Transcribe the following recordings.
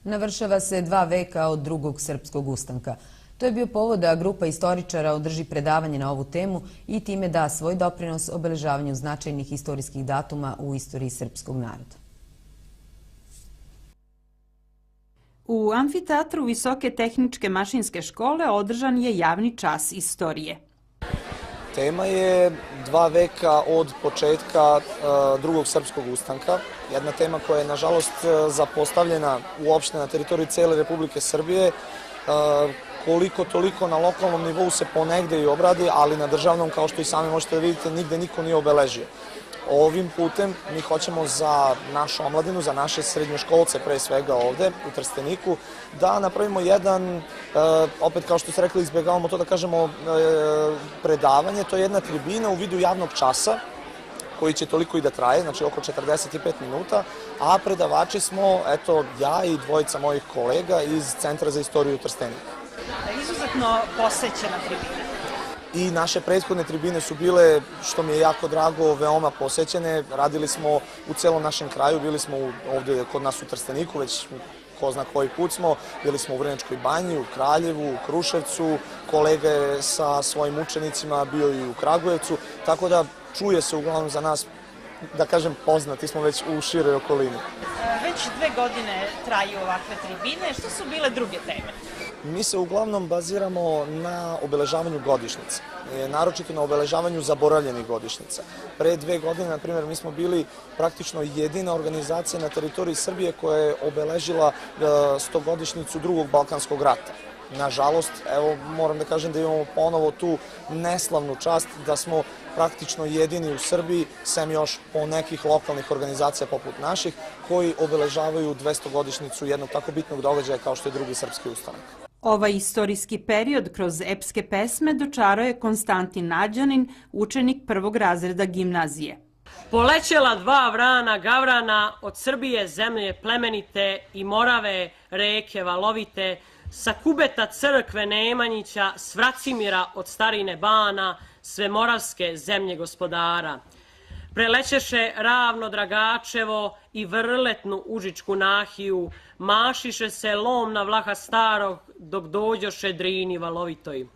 Navršava se 2 veka od drugog srpskog ustanka. To je bio povod da grupa istoričara održi predavanje na ovu temu i time da svoj doprinos obeležavanju značajnih istorijskih datuma u istoriji srpskog naroda. U amfiteatru Visoke tehničke mašinske škole održan je javni čas istorije. Tema je 2 veka od početka drugog srpskog ustanka. Jedna tema koja je, nažalost, zapostavljena uopšte na teritoriji cele Republike Srbije. Koliko toliko na lokalnom nivou se ponegde i obradi, ali na državnom, kao što i sami možete da vidite, nigde niko nije obeležio. Ovim putem mi hoćemo za našu omladinu, za naše srednjoškolce pre svega ovde u Trsteniku, da napravimo jedan, opet kao što ste rekli, izbjegavamo to da kažemo predavanje, to je jedna tribina u vidu javnog časa koji će toliko i da traje, znači oko 45 minuta, a predavači smo, eto, ja i 2 mojih kolega iz Centra za istoriju u Trsteniku. Izuzetno posećena tribina. I naše prethodne tribine su bile, što mi je jako drago, veoma posećene. Radili smo u celom našem kraju, bili smo ovde kod nas u Trsteniku, već ko zna koji put smo, bili smo u Vrnjačkoj banji, u Kraljevu, u Kruševcu, kolega je sa svojim učenicima bio i u Kragujevcu, tako da čuje se uglavnom za nas, da kažem, poznati smo već u široj okolini. Već 2 godine traju ovakve tribine. Što su bile druge teme? Mi se uglavnom baziramo na obeležavanju godišnjica, naročito na obeležavanju zaboravljenih godišnjica. Pre 2 godine, na primjer, mi smo bili praktično jedina organizacija na teritoriji Srbije koja je obeležila 100-godišnjicu drugog Balkanskog rata. Nažalost, evo, moram da kažem da imamo ponovo tu neslavnu čast da smo praktično jedini u Srbiji, sem još po nekih lokalnih organizacija poput naših, koji obeležavaju 200-godišnjicu jednog tako bitnog događaja kao što je drugi srpski ustanak. Ovaj istorijski period kroz epske pesme dočarao je Konstantin Nađanin, učenik 1. razreda gimnazije. Polećela 2 vrana gavrana od Srbije zemlje plemenite i Morave reke valovite, sa Kubeta crkve Nemanjića, s Vracimira od starine Bana, sve moravske zemlje gospodara. Prelećeše ravno Dragačevo i Vrletnu Užičku nahiju, mašiše se lom na Vlaha starog dok dođoše Drini valovitoj.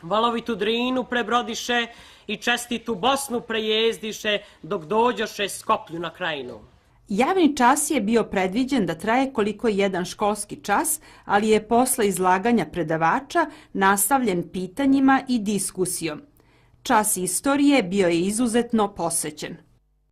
Valovitu Drinu prebrodiše i čestitu Bosnu prejezdiše dok dođoše Skoplju na Krajinu. Javni čas je bio predviđen da traje koliko jedan školski čas, ali je posle izlaganja predavača nastavljen pitanjima i diskusijom. Čas istorije bio je izuzetno posećen.